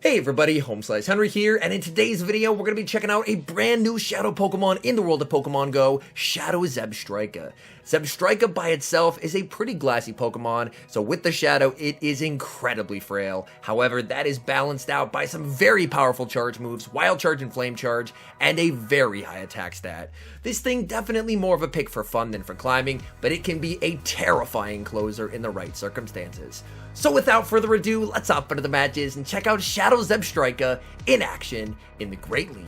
Hey everybody, HomeSliceHenry here, and in today's video, we're going to be checking out a brand new Shadow Pokemon in the world of Pokemon Go, Shadow ZEBSTRIKA. ZEBSTRIKA by itself is a pretty glassy Pokemon, so with the Shadow, it is incredibly frail. However, that is balanced out by some very powerful charge moves, Wild Charge and Flame Charge, and a very high attack stat. This thing definitely more of a pick for fun than for climbing, but it can be a terrifying closer in the right circumstances. So without further ado, let's hop into the matches and check out Shadow ZEBSTRIKA in action in the Great League.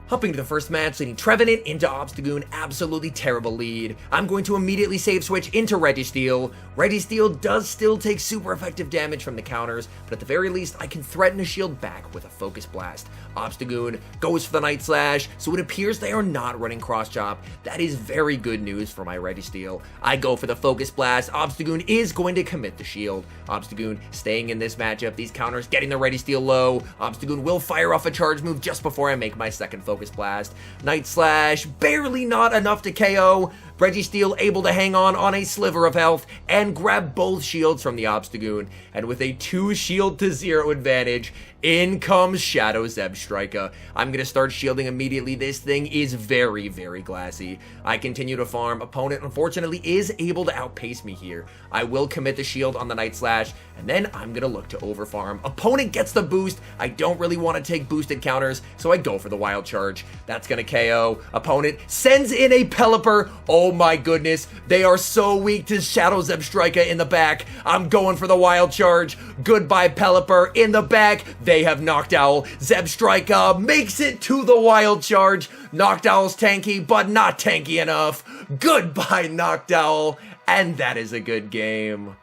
Hopping to the first match, leading Trevenant into Obstagoon, absolutely terrible lead. I'm going to immediately save switch into Registeel. Registeel does still take super effective damage from the counters, but at the very least, I can threaten a shield back with a Focus Blast. Obstagoon goes for the Night Slash, so it appears they are not running Cross Chop. That is very good news for my Registeel. I go for the Focus Blast. Obstagoon is going to commit the shield. Obstagoon staying in this matchup, these counters getting the Registeel low. Obstagoon will fire off a charge move just before I make my second Focus Blast. Night Slash, barely not enough to KO. Registeel able to hang on a sliver of health and grab both shields from the Obstagoon. And with a 2 shield to 0 advantage, in comes Shadow ZEBSTRIKA. I'm going to start shielding immediately. This thing is very, very glassy. I continue to farm. Opponent, unfortunately, is able to outpace me here. I will commit the shield on the Night Slash, and then I'm going to look to overfarm. Opponent gets the boost. I don't really want to take boosted counters, so I go for the Wild Charge. That's going to KO. Opponent sends in a Pelipper. Oh my goodness, they are so weak to Shadow ZEBSTRIKA in the back. I'm going for the Wild Charge. Goodbye, Pelipper. In the back, they have Noctowl. ZEBSTRIKA makes it to the Wild Charge. Noctowl's tanky, but not tanky enough. Goodbye, Noctowl. And that is a good game.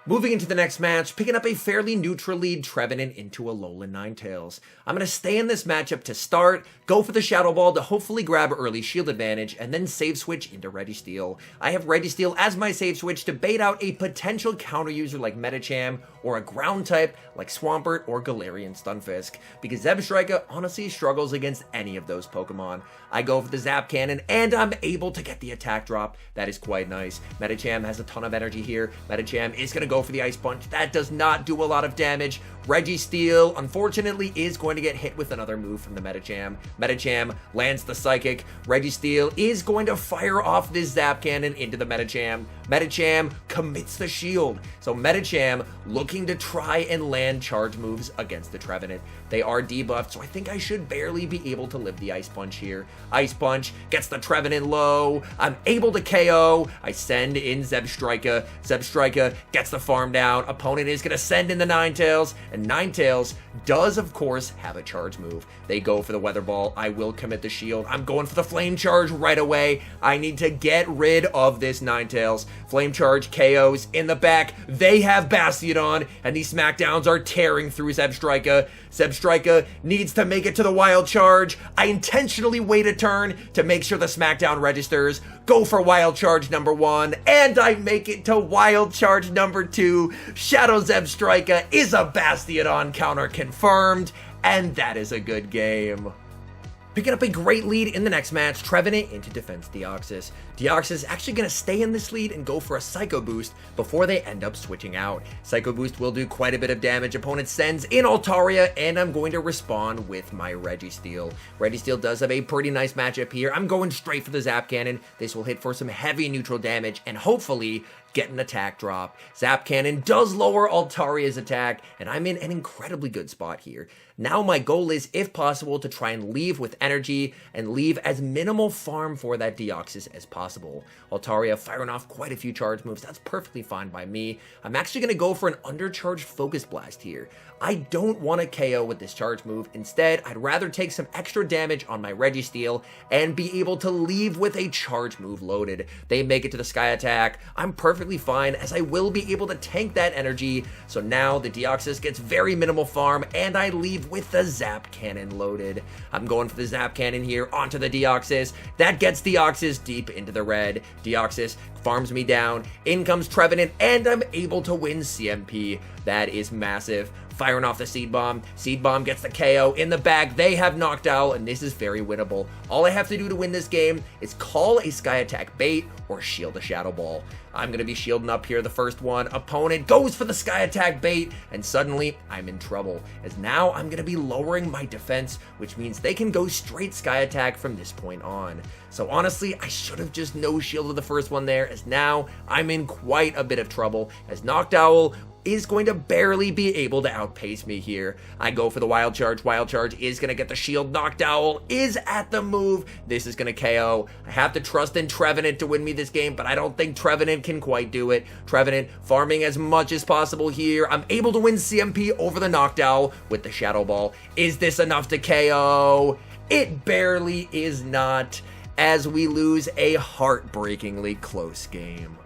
Moving into the next match, picking up a fairly neutral lead Trevenant into Alolan Ninetales. I'm going to stay in this matchup to start, go for the Shadow Ball to hopefully grab early shield advantage, and then save switch into Registeel. I have Registeel as my save switch to bait out a potential counter user like Medicham, or a ground type like Swampert or Galarian Stunfisk, because ZEBSTRIKA honestly struggles against any of those Pokemon. I go for the Zap Cannon, and I'm able to get the attack drop. That is quite nice. Medicham has a ton of energy here. Medicham is going to go for the Ice Punch. That does not do a lot of damage. Registeel, unfortunately, is going to get hit with another move from the Medicham. Medicham lands the Psychic. Registeel is going to fire off this Zap Cannon into the Medicham. Medicham commits the shield. So Medicham looking to try and land charge moves against the Trevenant. They are debuffed, so I think I should barely be able to live the Ice Punch here. Ice Punch gets the Trevenant low. I'm able to KO. I send in ZEBSTRIKA. ZEBSTRIKA gets the farm down. Opponent is going to send in the Ninetales, and Ninetales does, of course, have a charge move. They go for the Weather Ball. I will commit the shield. I'm going for the Flame Charge right away. I need to get rid of this Ninetales. Flame Charge KOs in the back. They have Bastiodon, and these Smackdowns are tearing through ZEBSTRIKA. ZEBSTRIKA needs to make it to the Wild Charge. I intentionally wait a turn to make sure the Smackdown registers. Go for Wild Charge number 1, and I make it to Wild Charge number 2. Shadow ZEBSTRIKA is a Bastiodon counter confirmed, and that is a good game. Picking up a great lead in the next match, Trevenant into Defense Deoxys. Deoxys actually going to stay in this lead and go for a Psycho Boost before they end up switching out. Psycho Boost will do quite a bit of damage. Opponent sends in Altaria, and I'm going to respond with my Registeel. Registeel does have a pretty nice matchup here. I'm going straight for the Zap Cannon. This will hit for some heavy neutral damage and hopefully get an attack drop. Zap Cannon does lower Altaria's attack, and I'm in an incredibly good spot here. Now my goal is, if possible, to try and leave with energy and leave as minimal farm for that Deoxys as possible. Altaria firing off quite a few charge moves. That's perfectly fine by me. I'm actually going to go for an undercharged Focus Blast here. I don't want to KO with this charge move. Instead, I'd rather take some extra damage on my Registeel and be able to leave with a charge move loaded. They make it to the Sky Attack. I'm perfectly fine, as I will be able to tank that energy. So now the Deoxys gets very minimal farm, and I leave with the Zap Cannon loaded. I'm going for the Zap Cannon here onto the Deoxys. That gets Deoxys deep into the red. Deoxys farms me down. In comes Trevenant, and I'm able to win CMP. That is massive. firing off the Seed Bomb. Seed Bomb gets the KO in the bag. They have Knocked Owl, and this is very winnable. All I have to do to win this game is call a Sky Attack bait or shield a Shadow Ball. I'm going to be shielding up here the first one. Opponent goes for the Sky Attack bait, and suddenly I'm in trouble, as now I'm going to be lowering my defense, which means they can go straight Sky Attack from this point on. So honestly, I should have just no shielded the first one there, as now I'm in quite a bit of trouble, as Knocked Owl is going to barely be able to outpace me here. I go for the Wild Charge. Wild Charge is going to get the shield. Knocked Owl is at the move. This is going to KO. I have to trust in Trevenant to win me this game, but I don't think Trevenant can quite do it. Trevenant farming as much as possible here. I'm able to win CMP over the Knocked Owl with the Shadow Ball. Is this enough to KO? It barely is not, as we lose a heartbreakingly close game.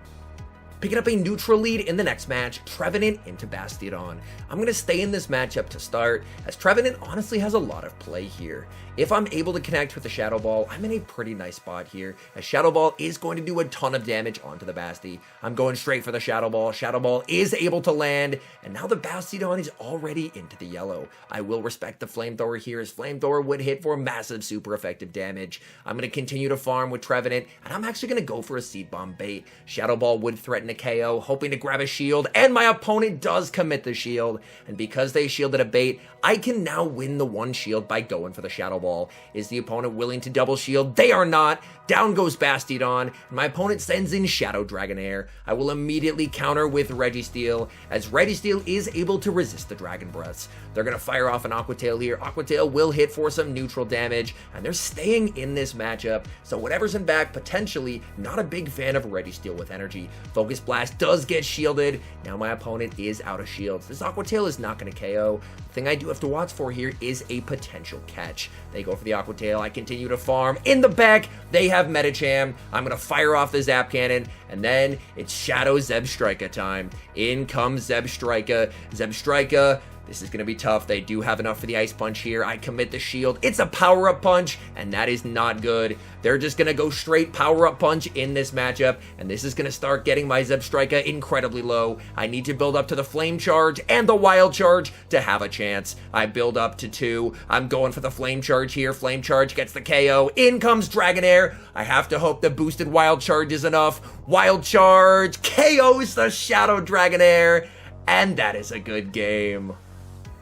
Picking up a neutral lead in the next match, Trevenant into Bastiodon. I'm going to stay in this matchup to start, as Trevenant honestly has a lot of play here. If I'm able to connect with the Shadow Ball, I'm in a pretty nice spot here, as Shadow Ball is going to do a ton of damage onto the Basti. I'm going straight for the Shadow Ball. Shadow Ball is able to land, and now the Bastiodon is already into the yellow. I will respect the Flamethrower here, as Flamethrower would hit for massive super effective damage. I'm going to continue to farm with Trevenant, and I'm actually going to go for a Seed Bomb bait. Shadow Ball would threaten a KO, hoping to grab a shield, and my opponent does commit the shield, and because they shielded a bait, I can now win the one shield by going for the Shadow Ball. Is the opponent willing to double shield? They are not. Down goes Bastiodon, and my opponent sends in Shadow Dragonair. I will immediately counter with Registeel, as Registeel is able to resist the Dragon Breaths. They're going to fire off an Aqua Tail here. Aqua Tail will hit for some neutral damage, and they're staying in this matchup, so whatever's in back, potentially not a big fan of Registeel with energy. Focus Blast does get shielded. Now my opponent is out of shields. This Aqua Tail is not going to KO. The thing I do have to watch for here is a potential catch. They go for the Aqua Tail. I continue to farm. In the back, they have Medicham. I'm going to fire off the Zap Cannon, and then it's Shadow ZEBSTRIKA time. In comes ZEBSTRIKA. ZEBSTRIKA, this is going to be tough. They do have enough for the Ice Punch here. I commit the shield. It's a power-up punch, and that is not good. They're just going to go straight power-up punch in this matchup, and this is going to start getting my ZEBSTRIKA incredibly low. I need to build up to the Flame Charge and the Wild Charge to have a chance. I build up to 2. I'm going for the Flame Charge here. Flame Charge gets the KO. In comes Dragonair. I have to hope the boosted Wild Charge is enough. Wild Charge KOs the Shadow Dragonair, and that is a good game.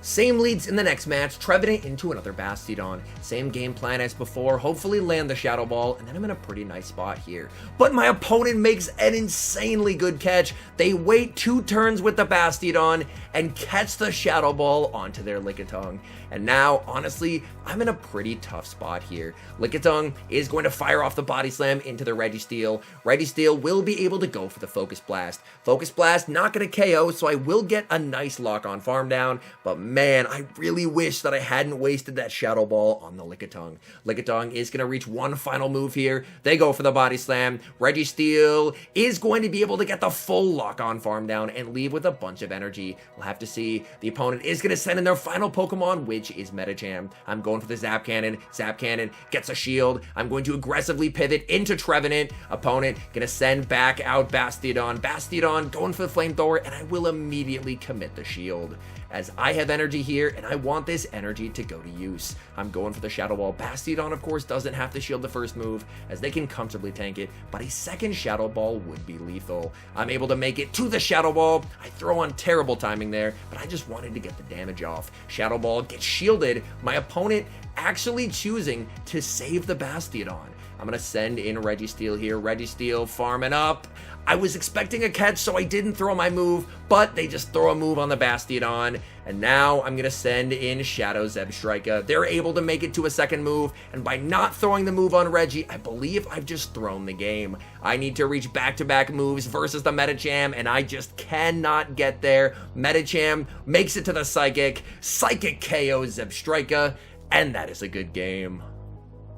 Same leads in the next match, Trevenant into another Bastiodon. Same game plan as before, hopefully land the Shadow Ball, and then I'm in a pretty nice spot here. But my opponent makes an insanely good catch. They wait 2 turns with the Bastiodon and catch the Shadow Ball onto their Lickitung. And now, honestly, I'm in a pretty tough spot here. Lickitung is going to fire off the Body Slam into the Registeel. Registeel will be able to go for the Focus Blast. Focus Blast not going to KO, so I will get a nice lock-on farm down, but man, I really wish that I hadn't wasted that Shadow Ball on the Lickitung. Lickitung is going to reach one final move here. They go for the Body Slam. Registeel is going to be able to get the full lock-on farm down and leave with a bunch of energy. We'll have to see. The opponent is going to send in their final Pokemon, which is Medicham. I'm going for the Zap Cannon. Zap Cannon gets a shield. I'm going to aggressively pivot into Trevenant. Opponent going to send back out Bastiodon. Bastiodon going for the Flamethrower, and I will immediately commit the shield, as I have energy here, and I want this energy to go to use. I'm going for the Shadow Ball. Bastiodon, of course, doesn't have to shield the first move, as they can comfortably tank it, but a second Shadow Ball would be lethal. I'm able to make it to the Shadow Ball. I throw on terrible timing there, but I just wanted to get the damage off. Shadow Ball gets shielded. My opponent actually choosing to save the Bastiodon. I'm going to send in Registeel here. Registeel farming up. I was expecting a catch, so I didn't throw my move, but they just throw a move on the Bastiodon, and now I'm going to send in Shadow ZEBSTRIKA. They're able to make it to a second move, and by not throwing the move on Reggie, I believe I've just thrown the game. I need to reach back-to-back moves versus the Medicham, and I just cannot get there. Medicham makes it to the Psychic. Psychic KO ZEBSTRIKA, and that is a good game.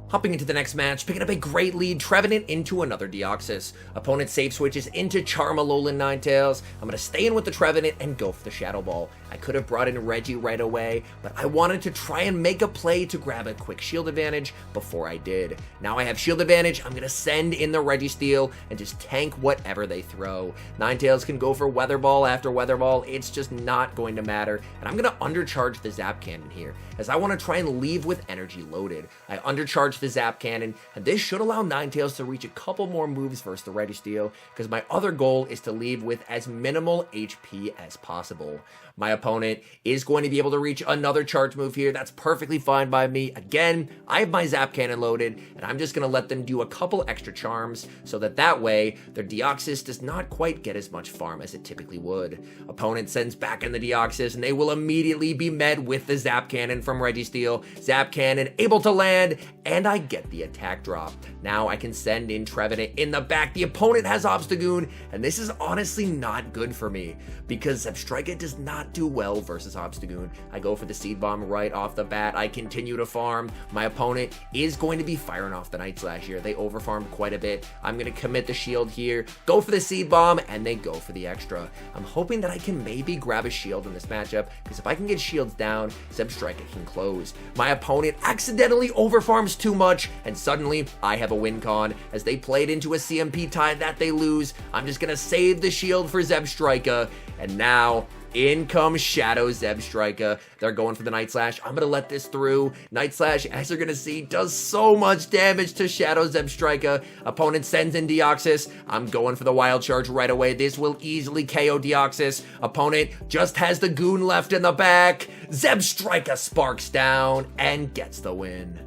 Hopping into the next match, picking up a great lead, Trevenant into another Deoxys. Opponent safe switches into Charmalolan Ninetales. I'm going to stay in with the Trevenant and go for the Shadow Ball. I could have brought in Reggie right away, but I wanted to try and make a play to grab a quick shield advantage before I did. Now I have shield advantage, I'm going to send in the Registeel and just tank whatever they throw. Ninetales can go for Weather Ball after Weather Ball, it's just not going to matter, and I'm going to undercharge the Zap Cannon here, as I want to try and leave with energy loaded. I undercharge the Zap Cannon, and this should allow Ninetales to reach a couple more moves versus the Registeel, because my other goal is to leave with as minimal HP as possible. My opponent is going to be able to reach another charge move here. That's perfectly fine by me. Again, I have my Zap Cannon loaded, and I'm just going to let them do a couple extra charms so that way their Deoxys does not quite get as much farm as it typically would. Opponent sends back in the Deoxys, and they will immediately be met with the Zap Cannon from Registeel. Zap Cannon able to land, and I get the attack drop. Now I can send in Trevenant in the back. The opponent has Obstagoon, and this is honestly not good for me because ZEBSTRIKA does not do well versus Obstagoon. I go for the Seed Bomb right off the bat. I continue to farm. My opponent is going to be firing off the Night Slash here. They overfarmed quite a bit. I'm going to commit the shield here, go for the Seed Bomb, and they go for the extra. I'm hoping that I can maybe grab a shield in this matchup, because if I can get shields down, ZEBSTRIKA can close. My opponent accidentally overfarms too much, and suddenly I have a win con. As they played into a CMP tie that they lose, I'm just going to save the shield for ZEBSTRIKA, and now in comes Shadow ZEBSTRIKA. They're going for the Night Slash. I'm going to let this through. Night Slash, as you're going to see, does so much damage to Shadow ZEBSTRIKA. Opponent sends in Deoxys. I'm going for the Wild Charge right away. This will easily KO Deoxys. Opponent just has the Goon left in the back. ZEBSTRIKA sparks down and gets the win.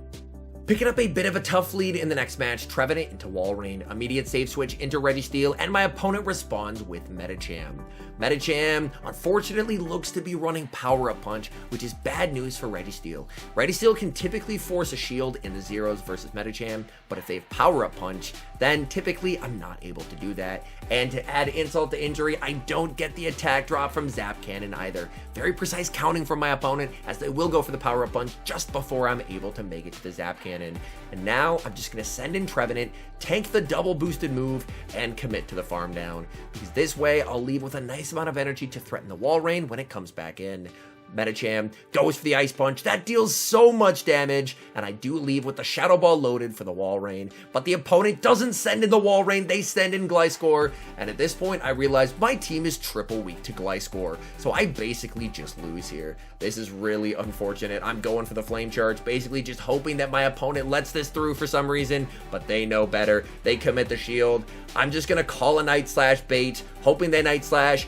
Picking up a bit of a tough lead in the next match, Trevenant into Walrein, immediate save switch into Registeel, and my opponent responds with Medicham. Medicham, unfortunately, looks to be running Power Up Punch, which is bad news for Registeel. Registeel can typically force a shield in the zeros versus Medicham, but if they have Power Up Punch, then typically I'm not able to do that. And to add insult to injury, I don't get the attack drop from Zap Cannon either. Very precise counting from my opponent, as they will go for the Power Up Punch just before I'm able to make it to the Zap Cannon. And now I'm just going to send in Trevenant, tank the double boosted move, and commit to the farm down, because this way I'll leave with a nice amount of energy to threaten the Walrein when it comes back in. Medicham goes for the Ice Punch. That deals so much damage, and I do leave with the Shadow Ball loaded for the Walrein, but the opponent doesn't send in the Walrein, they send in Gliscor, and at this point I realize my team is triple weak to Gliscor, so I basically just lose here. This is really unfortunate. I'm going for the Flame Charge, basically just hoping that my opponent lets this through for some reason, but they know better. They commit the shield. I'm just gonna call a Night Slash bait, hoping they Night Slash,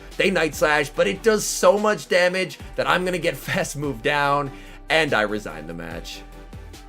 but it does so much damage that I'm gonna get fast moved down, and I resign the match.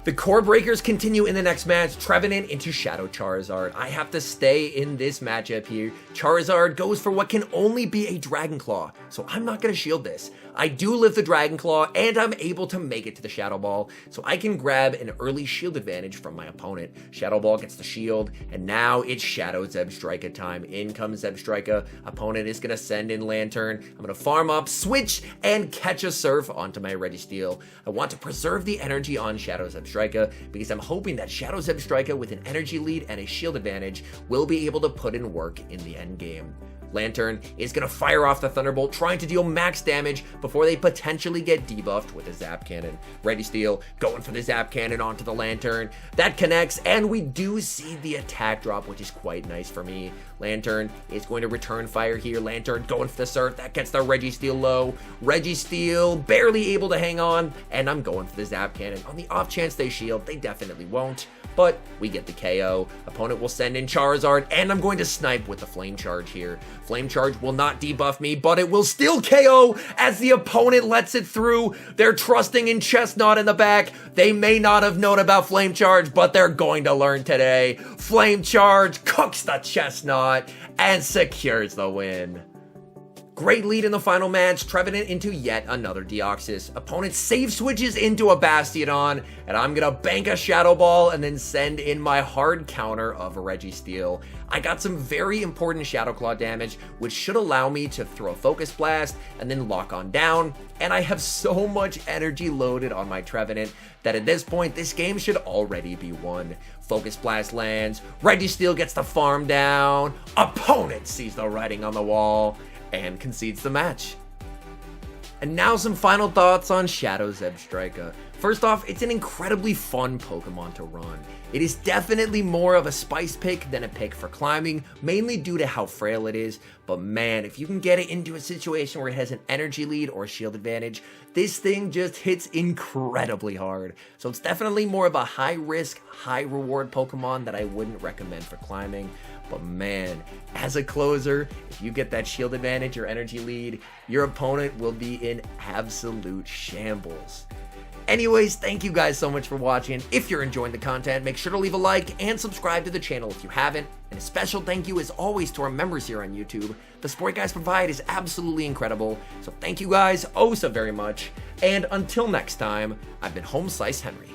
The core breakers continue in the next match, Trevenant into Shadow Charizard. I have to stay in this matchup here. Charizard goes for what can only be a Dragon Claw, so I'm not going to shield this. I do live the Dragon Claw, and I'm able to make it to the Shadow Ball, so I can grab an early shield advantage from my opponent. Shadow Ball gets the shield, and now it's Shadow ZEBSTRIKA time. In comes ZEBSTRIKA. Opponent is going to send in Lantern. I'm going to farm up, switch, and catch a Surf onto my Registeel. I want to preserve the energy on Shadow ZEBSTRIKA, because I'm hoping that Shadow ZEBSTRIKA with an energy lead and a shield advantage will be able to put in work in the end game. Lantern is going to fire off the Thunderbolt, trying to deal max damage before they potentially get debuffed with a Zap Cannon. Registeel going for the Zap Cannon onto the Lantern. That connects, and we do see the attack drop, which is quite nice for me. Lantern is going to return fire here. Lantern going for the Surf. That gets the Registeel low. Registeel barely able to hang on, and I'm going for the Zap Cannon. On the off chance they shield, they definitely won't, but we get the KO. Opponent will send in Charizard, and I'm going to snipe with the Flame Charge here. Flame Charge will not debuff me, but it will still KO as the opponent lets it through. They're trusting in Chestnut in the back. They may not have known about Flame Charge, but they're going to learn today. Flame Charge cooks the Chestnut and secures the win. Great lead in the final match, Trevenant into yet another Deoxys. Opponent save switches into a Bastiodon, and I'm gonna bank a Shadow Ball and then send in my hard counter of a Registeel. I got some very important Shadow Claw damage, which should allow me to throw Focus Blast and then lock on down, and I have so much energy loaded on my Trevenant that at this point, this game should already be won. Focus Blast lands, Registeel gets the farm down, opponent sees the writing on the wall, and concedes the match. And now some final thoughts on Shadow ZEBSTRIKA. First off, it's an incredibly fun Pokemon to run. It is definitely more of a spice pick than a pick for climbing, mainly due to how frail it is, but man, if you can get it into a situation where it has an energy lead or a shield advantage, this thing just hits incredibly hard. So it's definitely more of a high risk, high reward Pokemon that I wouldn't recommend for climbing. But man, as a closer, if you get that shield advantage or energy lead, your opponent will be in absolute shambles. Anyways, thank you guys so much for watching. If you're enjoying the content, make sure to leave a like and subscribe to the channel if you haven't. And a special thank you as always to our members here on YouTube. The support you guys provide is absolutely incredible. So thank you guys oh so very much. And until next time, I've been HomeSliceHenry.